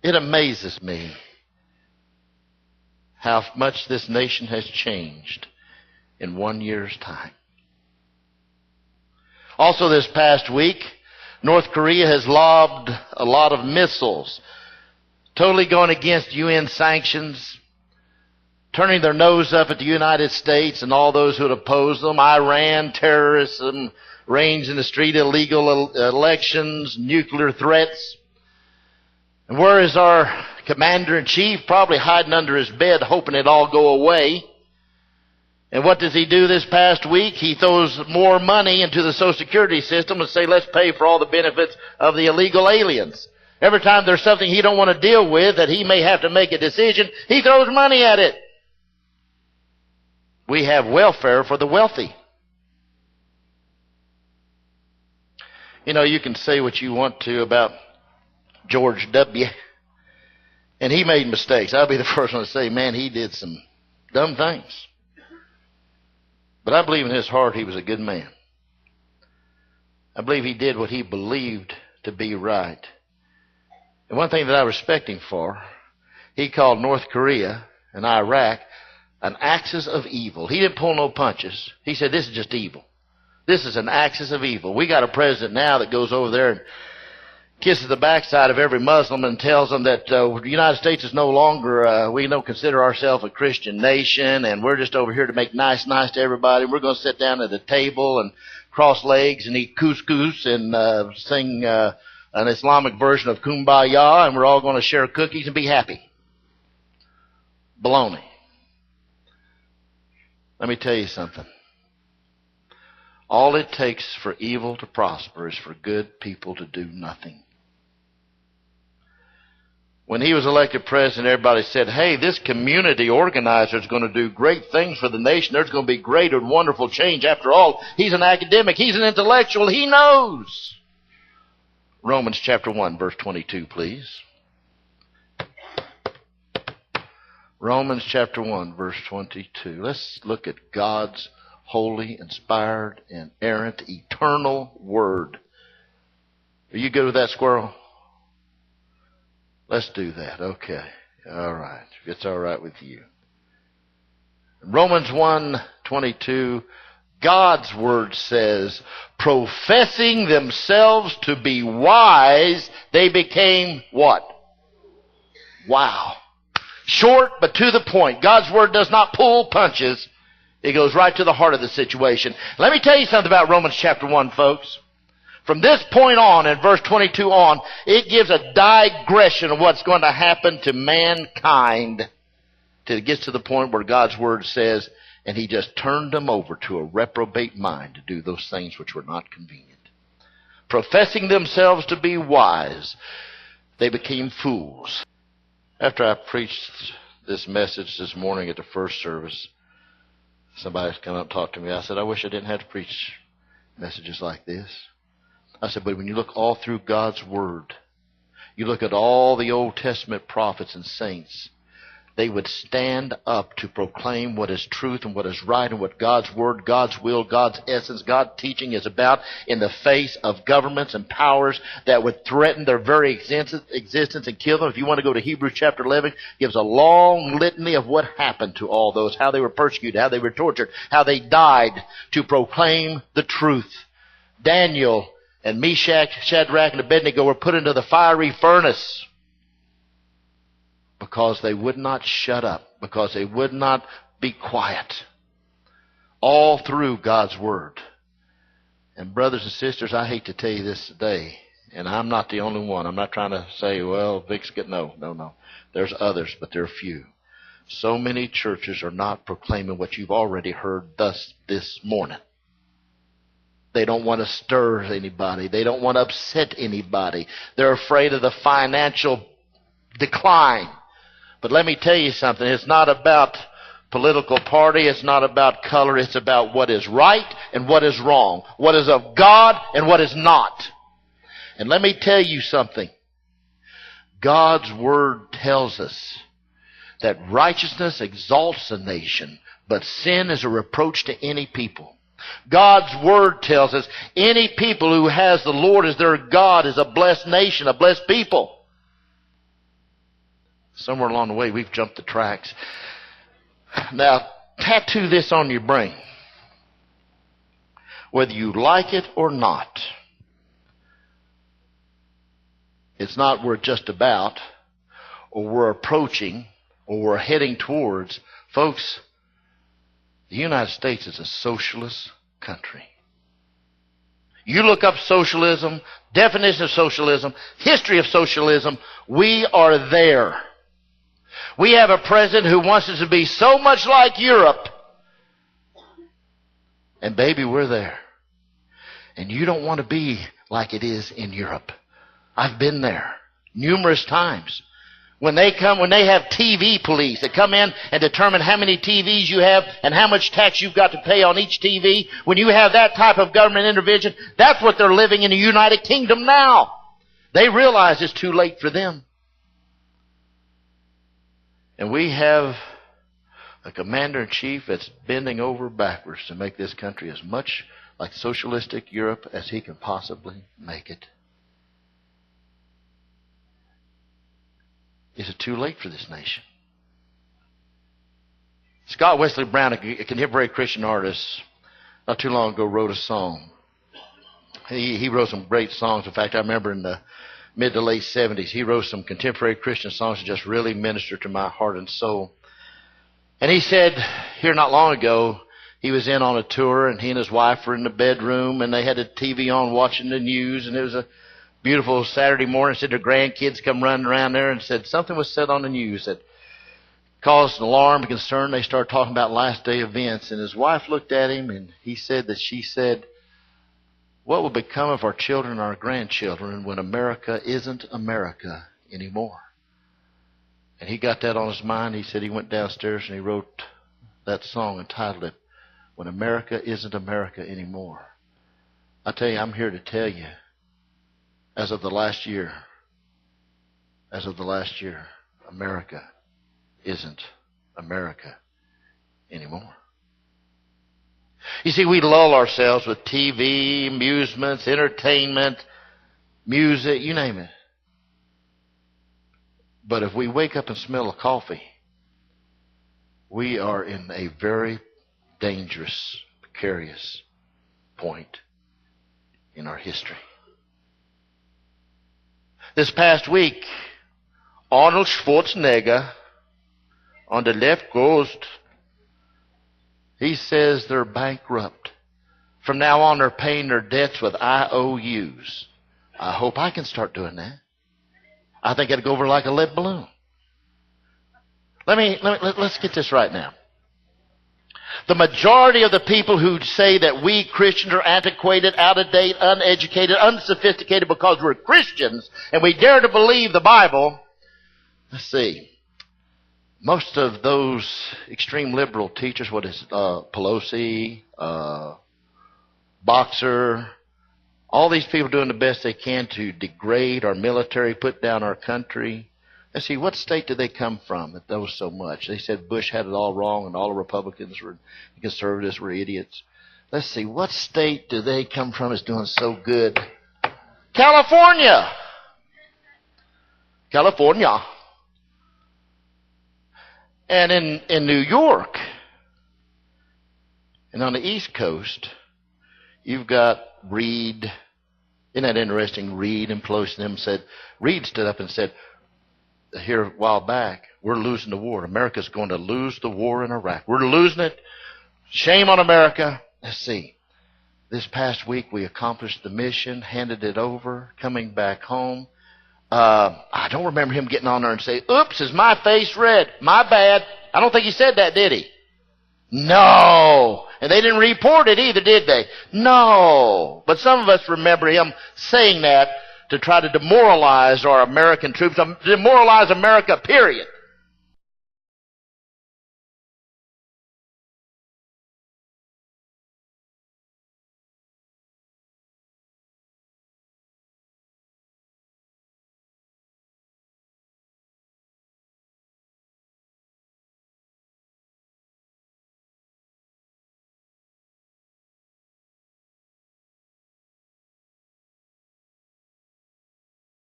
It amazes me how much this nation has changed in 1 year's time. Also this past week, North Korea has lobbed a lot of missiles, totally going against UN sanctions, turning their nose up at the United States and all those who would oppose them. Iran, terrorism, reigns in the street, illegal elections, nuclear threats. And where is our commander-in-chief? Probably hiding under his bed, hoping it all go away. And what does he do this past week? He throws more money into the Social Security system and say, let's pay for all the benefits of the illegal aliens. Every time there's something he don't want to deal with, that he may have to make a decision, he throws money at it. We have welfare for the wealthy. You know, you can say what you want to about George W. And he made mistakes. I'll be the first one to say, man, he did some dumb things. But I believe in his heart he was a good man. I believe he did what he believed to be right. And one thing that I respect him for, he called North Korea and Iraq an axis of evil. He didn't pull no punches. He said, this is just evil. This is an axis of evil. We got a president now that goes over there and kisses the backside of every Muslim and tells them that the United States is no longer, we don't consider ourselves a Christian nation, and we're just over here to make nice to everybody. We're going to sit down at a table and cross legs and eat couscous and sing an Islamic version of Kumbaya, and we're all going to share cookies and be happy. Baloney. Let me tell you something. All it takes for evil to prosper is for good people to do nothing. When he was elected president, everybody said, hey, this community organizer is going to do great things for the nation. There's going to be great and wonderful change. After all, he's an academic. He's an intellectual. He knows. Romans chapter 1, verse 22, please. Romans chapter 1, verse 22. Let's look at God's holy, inspired, and inerrant, eternal word. Are you good with that, squirrel? Let's do that. Okay. All right. If it's all right with you. Romans 1:22, God's word says, professing themselves to be wise, they became what? Wow. Short but to the point. God's word does not pull punches. It goes right to the heart of the situation. Let me tell you something about Romans chapter 1, folks. From this point on, in verse 22 on, it gives a digression of what's going to happen to mankind till it gets to the point where God's word says, and he just turned them over to a reprobate mind to do those things which were not convenient. Professing themselves to be wise, they became fools. After I preached this message this morning at the first service, somebody come up and talked to me. I said, I wish I didn't have to preach messages like this. I said, but when you look all through God's word, you look at all the Old Testament prophets and saints, they would stand up to proclaim what is truth and what is right and what God's word, God's will, God's essence, God's teaching is about in the face of governments and powers that would threaten their very existence and kill them. If you want to go to Hebrews chapter 11, it gives a long litany of what happened to all those, how they were persecuted, how they were tortured, how they died to proclaim the truth. Daniel and Meshach, Shadrach, and Abednego were put into the fiery furnace because they would not shut up, because they would not be quiet. All through God's word. And brothers and sisters, I hate to tell you this today, and I'm not the only one. I'm not trying to say, well, Vic's good. No. There's others, but they're few. So many churches are not proclaiming what you've already heard thus this morning. They don't want to stir anybody. They don't want to upset anybody. They're afraid of the financial decline. But let me tell you something. It's not about political party. It's not about color. It's about what is right and what is wrong. What is of God and what is not. And let me tell you something. God's word tells us that righteousness exalts a nation, but sin is a reproach to any people. God's word tells us any people who has the Lord as their God is a blessed nation, a blessed people. Somewhere along the way, we've jumped the tracks. Now, tattoo this on your brain. Whether you like it or not, it's not we're just about, or we're approaching, or we're heading towards. Folks, the United States is a socialist country. You look up socialism, definition of socialism, history of socialism, we are there. We have a president who wants us to be so much like Europe. And baby, we're there. And you don't want to be like it is in Europe. I've been there numerous times. When they have TV police that come in and determine how many TVs you have and how much tax you've got to pay on each TV, when you have that type of government intervention, that's what they're living in the United Kingdom now. They realize it's too late for them. And we have a commander-in-chief that's bending over backwards to make this country as much like socialistic Europe as he can possibly make it. Is it too late for this nation? Scott Wesley Brown, a contemporary Christian artist, not too long ago wrote a song. He wrote some great songs. In fact, I remember in the mid to late 70s, he wrote some contemporary Christian songs that just really ministered to my heart and soul. And he said, here not long ago, he was in on a tour, and he and his wife were in the bedroom, and they had the TV on watching the news, and it was a beautiful Saturday morning. Said their grandkids come running around there and said something was said on the news that caused an alarm and concern. They started talking about last day events, and his wife looked at him, and he said that she said, what will become of our children and our grandchildren when America isn't America anymore? And he got that on his mind. He said he went downstairs and he wrote that song and titled it, When America Isn't America Anymore. I tell you, I'm here to tell you, as of the last year, America isn't America anymore. You see, we lull ourselves with TV, amusements, entertainment, music, you name it. But if we wake up and smell of coffee, we are in a very dangerous, precarious point in our history. This past week, Arnold Schwarzenegger on the left coast, he says they're bankrupt. From now on, they're paying their debts with IOUs. I hope I can start doing that. I think it'll go over like a lead balloon. Let's get this right now. The majority of the people who say that we Christians are antiquated, out of date, uneducated, unsophisticated because we're Christians and we dare to believe the Bible, let's see. Most of those extreme liberal teachers, what is Pelosi, Boxer, all these people doing the best they can to degrade our military, put down our country. Let's see, what state did they come from that knows so much? They said Bush had it all wrong and all the Republicans and conservatives were idiots. Let's see, what state do they come from that's doing so good? California. California. And in New York, and on the East Coast, you've got Reed. Isn't that interesting? Reed and Pelosi and them said, Reed stood up and said, here a while back, we're losing the war. America's going to lose the war in Iraq. We're losing it. Shame on America. Let's see. This past week we accomplished the mission, handed it over, coming back home. I don't remember him getting on there and say, oops, is my face red? My bad. I don't think he said that, did he? No. And they didn't report it either, did they? No. But some of us remember him saying that to try to demoralize our American troops, demoralize America, period.